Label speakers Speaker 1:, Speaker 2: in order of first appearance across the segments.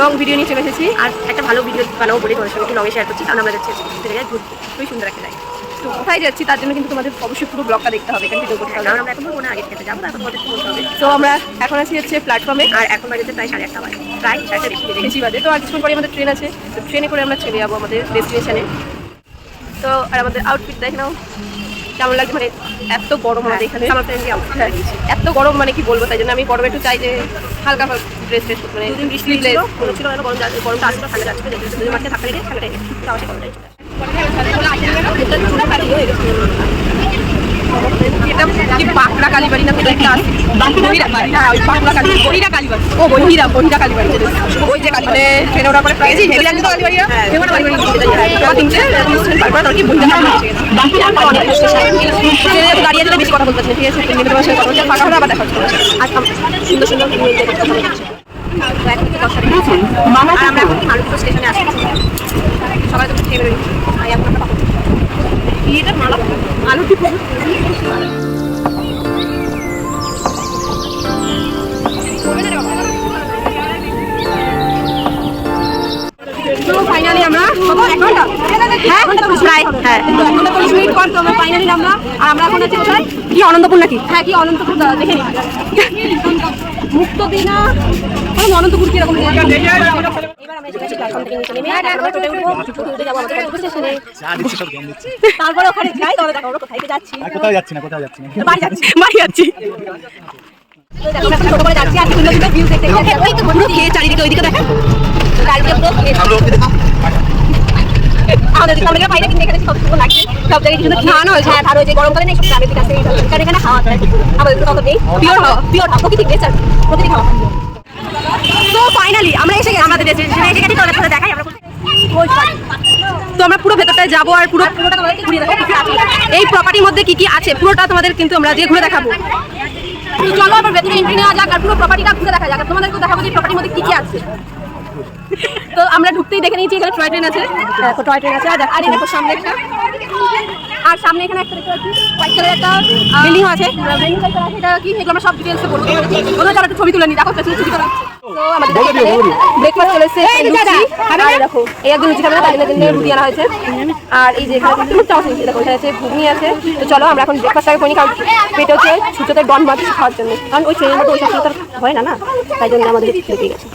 Speaker 1: Long video নিয়ে চলে এসেছি আর একটা ভালো ভিডিও বানাবো বলে তোমাদের সঙ্গে লংয়ে শেয়ার করছি। কারণ আমরা যাচ্ছি ঘুরতে, খুবই সুন্দর একটা জায়গা। তো কোথায় যাচ্ছি তার জন্য কিন্তু তোমাদের অবশ্যই পুরো ব্লগটা দেখতে হবে, এখানে ভিডিও করতে হবে। কারণ আমরা এখন বলবো না, আগে খেতে যাবো, তারপর তোমাদের বলতে হবে। তো আমরা এখন আছি হচ্ছে প্ল্যাটফর্মে, আর এখন বাজে প্রায় 8:30 বাজে, প্রায় 8:30 বেশি বাজে। তো আর কিছুক্ষণ পরে আমাদের ট্রেন আছে, তো ট্রেনে করে আমরা চলে যাবো আমাদের ডেস্টিনেশনে। তো আর আমাদের আউটফিট দেখে নাও কেমন লাগছে, মানে এত গরম আমাদের এখানে, এত গরম মানে কি বলবো। তাই জন্য আমি গরমে একটু চাই যে হালকা ড্রেস ট্রেস, মানে বৃষ্টি ছিল গরমটা আসলে ঠান্ডা যাচ্ছে, মাঠে থাকা রেখে ঠান্ডা রেখে আবার গরমটাই বাঁকুড়া কালীবাড়ি না একটা আছে, বাঁকুড়া কালী বহিরা কালীবাড়ি, ও বহিরা কালীবাড়ি, ওই যে কালীবাড়ি ট্রেনে ওঠার পরে দাঁড়িয়ে দিলে বেশি কথা বলতে পারছি, ঠিক আছে, ফাঁকা হলে আবার দেখা হচ্ছে। আর সুন্দর সুন্দর আমরা এখন আলুপুর স্টেশনে আসছি, সবাই তো খেয়ে বেরোচ্ছি। এখন আমরা আলুটি তো ফাইনালি আমরা 1 ঘন্টা প্রায় 1 মিনিট পর তো আমরা ফাইনালি আমরা এখন আছি কোথায়, কি অনন্তপুর নাকি? হ্যাঁ, কি অনন্তপুর দেখে নি, মুক্তদিনা অনন্তপুর কিরকম। এবার আমরা এসে প্ল্যাটফর্ম থেকে নিচে নেমে আমরা টোটো উঠবো, উঠে যাবো আমাদের স্টেশনে। তারপরে ওখানে যাই, তবে দেখো আমরা কোথায় যাচ্ছি,
Speaker 2: কোথায় যাচ্ছি না
Speaker 1: বাড়ি যাচ্ছি। ছোট করে যাচ্ছি আর সুন্দর সুন্দর ভিউ দেখতে চারিদিকে, ওইদিকে দেখেন আমাদের সামনে বাইরে কিন্তু এখানে সব সুন্দর লাগছে, সব জায়গায় কিন্তু খাওয়ানো হয়েছে। হ্যাঁ, আর ওই যে গরমকালে নেই সব গ্রামের দিকে আছে, এখানে খাওয়া যায় আমাদের তত নেই, পিওর প্রাকৃতিক নেচার, প্রকৃতি খাওয়া। তো ফাইনালি আমরা এসে গেছি আমাদের ডেস্টিনেশনে, এসে গেছি। তোমাদের সাথে দেখাই আমরা তো আমরা পুরো ভেতরটায় যাবো আর পুরোটা তোমাদের ঘুরিয়ে দেখাবো এই প্রপার্টির মধ্যে কি কি আছে, পুরোটা তোমাদের কিন্তু আমরা দিয়ে ঘুরে দেখাবো। চলো আবার ভেতরে এন্ট্রি নেওয়া যাক আর পুরো প্রপার্টিটা ঘুরে দেখা যাক, তোমাদেরকে দেখাবো যে প্রপার্টির মধ্যে কি কি আছে। তো আমরা ঢুকতেই দেখে নিয়েছি এখানে টয় ট্রেন আছে, টয় ট্রেন আছে, আর দেখো সামনে একটা, আর সামনে এখানে একটা দেখতে পাচ্ছি হোয়াইট কালার একটা বিল্ডিং আছে, এটা কি এগুলো আমরা সব ডিটেইলসে বলবো। ওদের যারা একটু ছবি তুলে নি, দেখো পেছনে ছবি তোলা। তো আমাদের ব্রেকফাস্ট চলে এসেছে, দেখো এই একদম লুচি খাবে না, তাই জন্য রুটি আনা হয়েছে। আর এই যে এখানে চামচ নিচ্ছে, দেখো এখানে আছে ঘুগনি আছে। তো চলো আমরা এখন ব্রেকফাস্টটাকে করি, কারণ পেটে হচ্ছে সুচোতে ডন মাছ খাওয়ার জন্য, কারণ ওই ট্রেনের মধ্যে ওই সব তো হয় না, তাই জন্য আমাদের খেতে গেছে।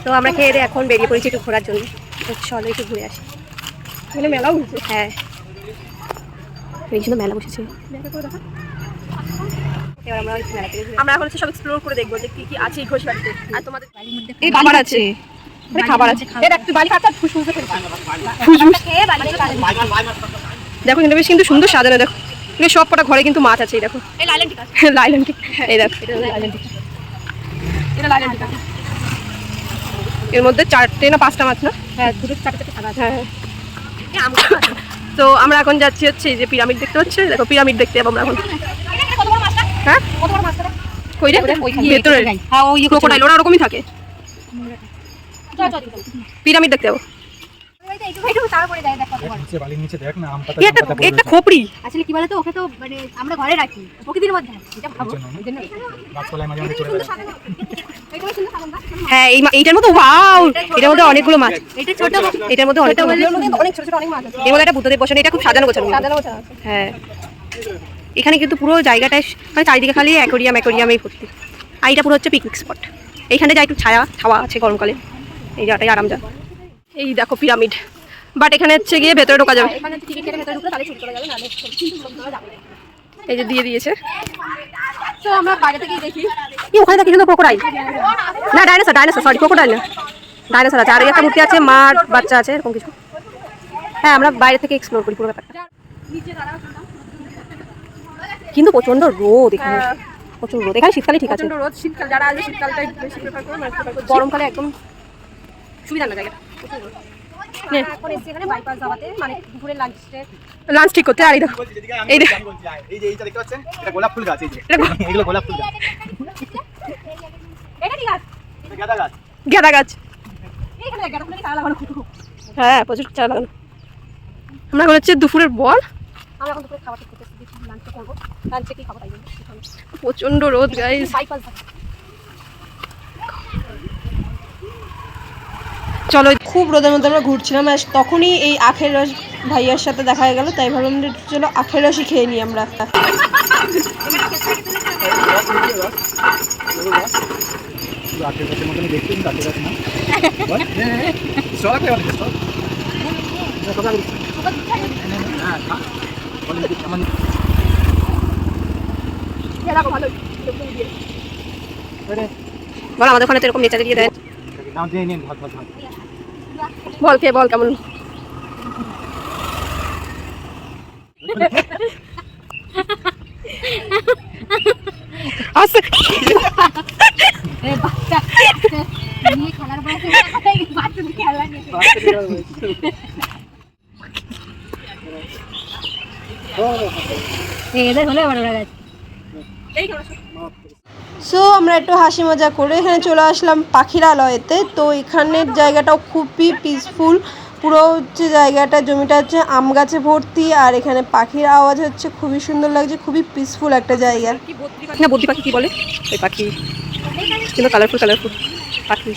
Speaker 1: তো আমরা খেয়ে দিয়ে এখন বেরিয়ে পড়েছি একটু ঘোরার জন্য, চলো একটু ঘুরে আসি। মেলাও বসেছে, হ্যাঁ এই জন্য মেলা বসেছে। এবার আমরা এখন সব এক্সপ্লোর করে দেখবো যে কি কি আছে এই ঘোষবাড়িতে। আর তোমাদের এই খাবার আছে, খাবার আছে, দেখো কিন্তু বেশ কিন্তু সুন্দর সাজানো, দেখো সব কটা ঘরে কিন্তু মাছ আছে। এই দেখো লাইল্যান্ড, এই দেখো এর মধ্যে 4টে না 5টা মাছ না, হ্যাঁ 4টে হ্যাঁ। তো আমরা এখন যাচ্ছি হচ্ছে এই যে পিরামিড দেখতে হচ্ছে, দেখো পিরামিড দেখতে যাবো আমরা এখন। হ্যাঁ কই রে ভেতরে, হ্যাঁ ওই ক্রোকোডাইল ওরা ওরকমই থাকে। পিরামিড দেখতে যাবো। একটা খোপড়ি আসলে কি বলতো, ওকে তো মানে আমরা ঘরে রাখি প্রকৃতির মধ্যে, এটা ভাবো। হ্যাঁ এইটার মধ্যে ওয়াও, এটার মধ্যে অনেকগুলো মাছ, এটা ছোট, এটার মধ্যে অনেক ছোট ছোট অনেক মাছ আছে। এর মধ্যে একটা বুদ্ধদেব বসানো, এটা খুব সাজানো গোছানো। হ্যাঁ এখানে কিন্তু পুরো জায়গাটায় মানে চারিদিকে খালি অ্যাকোরিয়ামেই ভর্তি। আর এটা পুরো হচ্ছে পিকনিক স্পট, এইখানে যা একটু ছাওয়া আছে গরমকালে, এই জায়গাটাই আরাম যা। এই দেখো পিরামিড, বাট এখানে হচ্ছে গিয়ে ভেতরে ঢোকা যাবে, এই যে দিয়ে দিয়েছে। তো আমরা বাইরে থেকেই দেখি, ওখানে দেখি কিন্তু ক্রোকোডাইল না, ডাইনোসর সরি ক্রোকোডাইল না, ডাইনোসর আছে। আর একটা মূর্তি আছে, মার বাচ্চা আছে, এরকম কিছু। হ্যাঁ আমরা বাইরে থেকে এক্সপ্লোর করি পুরো ব্যাপারটা। কিন্তু প্রচন্ড রোদ এখানে, প্রচুর রোদ এখানে। শীতকালে ঠিক আছে, রোদ শীতকাল যারা আসবে শীতকালটাই বেশি প্রেফার করে, গরমকালে একদম সুবিধা না জায়গাটা। লাঞ্চ ঠিক করতে। আর এই দেখো এই যে এইটা দেখতে পাচ্ছেন, এটা গোলাপ ফুল গাছ, এই যে এগুলো গোলাপ ফুল গাছ, এটা কি গাছ? গাঁদা গাছ। এইখানে গাঁদা ফুলের চারা লাগানো, হ্যাঁ প্রচুর চারা লাগানো। আমরা এখন হচ্ছে দুপুরের বল, আমরা এখন দুপুরে খাবার খেতে এসেছি, লাঞ্চে করবো। লাঞ্চে কি খাবো তাই জন্য
Speaker 2: প্রচন্ড রোদ গাইস।
Speaker 1: সাইকেল
Speaker 2: চলো, খুব রোদের মধ্যে আমরা ঘুরছিলাম, আর তখনই এই আখের রস ভাইয়ার সাথে দেখা হয়ে গেল, তাই ভাবলাম যে চলো আখের রসই খেয়ে নিই আমরা।
Speaker 1: বল আমাদের ওখানে তো এরকম নেচারে দিয়ে দেয়। বল কে বল কেমন
Speaker 2: সো আমরা একটু হাসি মজা করে এখানে চলে আসলাম পাখিরালয়েতে। তো এখানের জায়গাটাও খুবই পিসফুল, পুরো হচ্ছে জায়গাটা, জমিটা হচ্ছে আম গাছে ভর্তি, আর এখানে পাখির আওয়াজ হচ্ছে, খুবই সুন্দর লাগছে, খুবই পিসফুল একটা জায়গা।
Speaker 1: না বদ্রি পাখি কি বলে ওই পাখি, কিন্তু কালারফুল কালারফুল পাখি।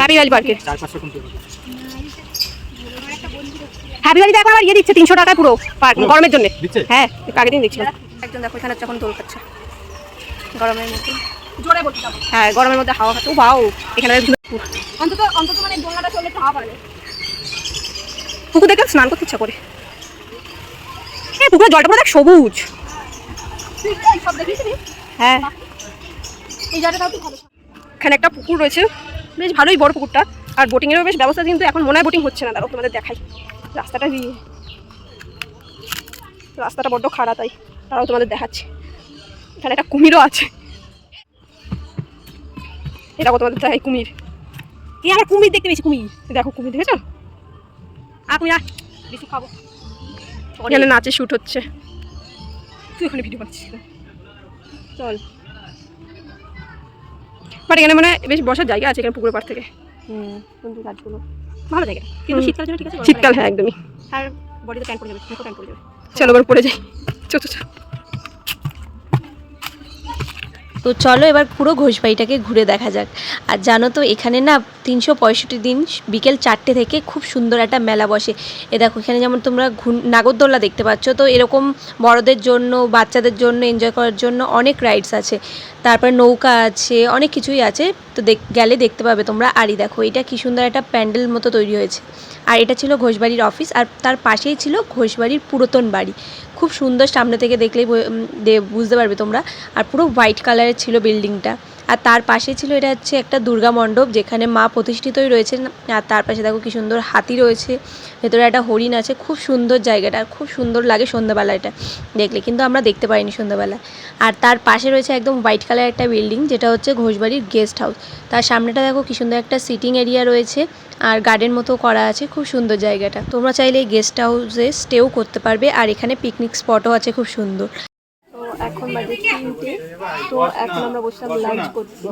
Speaker 1: হ্যাপি ভ্যালি পার্কে হ্যাপি ভ্যালিতে এখন আবার ইয়ে দিচ্ছে 300 টাকা পুরো পার্ক গরমের জন্য। হ্যাঁ আগের দিন দেখছিলাম একজন, দেখো এখানে যখন দোল খাচ্ছে গরমের মধ্যে, জোরে বলছিলাম। হ্যাঁ গরমের মধ্যে হাওয়া খাচ্ছে। ও বাও, এখানে অন্তত অন্তত মানে দোলনাটা চললে হাওয়া পাবে। পুকুর দেখে স্নান করতে ইচ্ছা করে। হ্যাঁ পুকুরের জলটা পুরো দেখ সবুজ। হ্যাঁ এই জায়গাটাও তো ভালো। এখানে একটা পুকুর রয়েছে, বেশ ভালোই বড় পুকুরটা, আর বোটিংয়েরও বেশ ব্যবস্থা, কিন্তু এখন মনে হয় বোটিং হচ্ছে না। দাঁড়াও তোমাদের দেখাই রাস্তাটা দিয়ে, রাস্তাটা বড্ড খারাপ, তাই তারাও তোমাদের দেখাচ্ছি। এখানে একটা কুমিরও আছে, এটাও তোমাদের দেখাই কুমির। এই আমরা কুমির দেখতে পেয়েছি, কুমির দেখো, কুমির দেখেছো? কুমির বেশি খাবো। এখানে নাচে শ্যুট হচ্ছে, তুই এখানে ভিডিও বানাচ্ছিস চল। বাট এখানে মানে বেশ বসার জায়গা আছে এখানে পুকুরের পাড় থেকে। সুন্দর গাছগুলো, ভালো জায়গা, কিন্তু শীতকালের জন্য ঠিক আছে। শীতকাল হ্যাঁ একদমই, আর বডিতে ট্যান পড়ে যাবে, ট্যান পড়ে যাবে। চলো এবার পড়ে যাই, চো চো চো।
Speaker 2: তো চলো এবার পুরো ঘোষবাড়িটাকে ঘুরে দেখা যাক। আর জানো তো এখানে না 365 দিন বিকেল 4টে থেকে খুব সুন্দর একটা মেলা বসে। এ দেখো এখানে যেমন তোমরা নাগরদোল্লা দেখতে পাচ্ছ, তো এরকম বড়দের জন্য বাচ্চাদের জন্য এনজয় করার জন্য অনেক রাইডস আছে, তারপর নৌকা আছে, অনেক কিছুই আছে। তো গেলে দেখতে পাবে তোমরা। আরই দেখো এটা কি সুন্দর একটা প্যান্ডেল মতো তৈরি হয়েছে, আর এটা ছিল ঘোষবাড়ির অফিস, আর তার পাশেই ছিল ঘোষবাড়ির পুরাতন বাড়ি। খুব সুন্দর, সামনে থেকে দেখলেই বুঝতে পারবে তোমরা। আর পুরো হোয়াইট কালারের ছিল বিল্ডিংটা, আর তার পাশে ছিল এটা হচ্ছে একটা দুর্গা মণ্ডপ, যেখানে মা প্রতিষ্ঠিতই রয়েছেন। আর তার পাশে দেখো কি সুন্দর হাতি রয়েছে, ভেতরে একটা হরিণ আছে। খুব সুন্দর জায়গাটা, আর খুব সুন্দর লাগে সন্ধ্যাবেলা এটা দেখলে, কিন্তু আমরা দেখতে পাইনি সন্ধ্যাবেলা। আর তার পাশে রয়েছে একদম হোয়াইট কালার একটা বিল্ডিং, যেটা হচ্ছে ঘোষবাড়ির গেস্ট হাউস। তার সামনেটা দেখো কি সুন্দর একটা সিটিং এরিয়া রয়েছে, আর গার্ডেন মতো করা আছে। খুব সুন্দর জায়গাটা, তোমরা চাইলে এই গেস্ট হাউসে স্টেও করতে পারবে, আর এখানে পিকনিক স্পটও আছে খুব সুন্দর।
Speaker 1: তো এখন বাজে 3টে, তো এখন আমরা বসলাম লাঞ্চ করছি।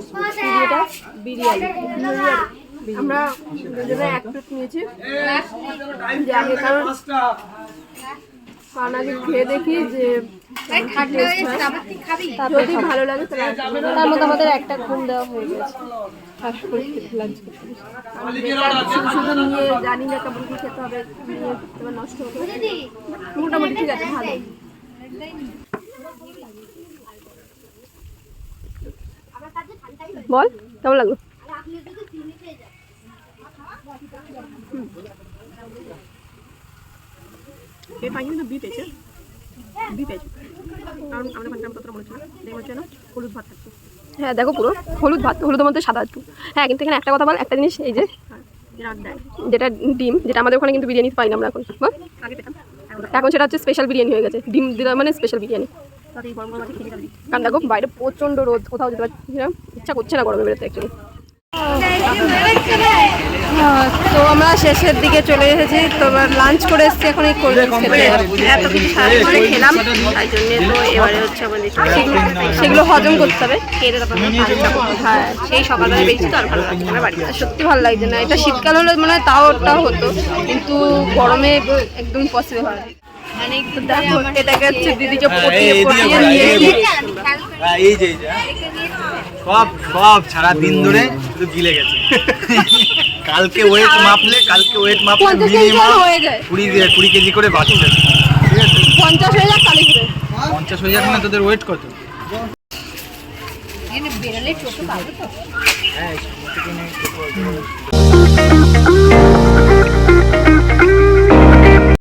Speaker 1: এটা বিরিয়ানি, আমরা দুজনে এক প্লেট নিয়েছি যে আগে, কারণ আগে খেয়ে দেখি যে যদি ভালো লাগে তার মধ্যে আমাদের একটা ঘুম দেওয়া হয়ে গেছে। লাঞ্চ করতে শুধু শুধু নিয়ে জানি না কেমন কি খেতে হবে, নিয়ে নষ্ট হবে। মোটামুটি ঠিক আছে, ভালো। বল কেমন লাগলো? হ্যাঁ দেখো পুরো হলুদ ভাত, হলুদের মধ্যে সাদা একটু। হ্যাঁ কিন্তু এখানে একটা কথা বল, একটা জিনিস, এই যে যেটা ডিম, যেটা আমাদের ওখানে কিন্তু বিরিয়ানি পাই না আমরা এখন, এখন সেটা হচ্ছে স্পেশাল বিরিয়ানি হয়ে গেছে। ডিম দিলে মানে স্পেশাল বিরিয়ানি। কারণ দেখো বাইরে প্রচন্ড রোদ, কোথাও যেতে পারছি না, ইচ্ছা করছে না গরমে বেরোতে অ্যাকচুয়ালি। তো আমরা শেষের দিকে চলে এসেছি, তো আমরা লাঞ্চ করে এসেছি, এখন এই কোল্ড ড্রিঙ্কস খেতে। এত কিছু সারাদিন পরে খেলাম, তাই জন্য তো এবারে হচ্ছে আমাদের সেগুলো হজম করতে হবে, খেয়ে তারপর হ্যাঁ সেই সকালবেলা বেরিয়েছি তো আর ভালো লাগছে না বাড়িতে, সত্যি ভালো লাগছে না। এটা শীতকাল হলে মনে হয় তাও হতো, কিন্তু গরমে একদম পসিবল হয় না। দেখো এটাকে হচ্ছে দিদি যে পটিয়ে নিয়ে
Speaker 3: এই যে সব সারা দিন ধরে শুধু গিলে গেছে। কালকে ওয়েট মাপলে মিনিমাম
Speaker 1: হয়ে যায়
Speaker 3: 20 কেজি করে বাঁচছে, ঠিক আছে?
Speaker 1: 50 হয়ে যাক কালি ঘুরে
Speaker 3: 50 হয়ে যাক না? তোদের ওয়েট কত?
Speaker 1: বেরোলে চোখে পাবে তো।
Speaker 3: হ্যাঁ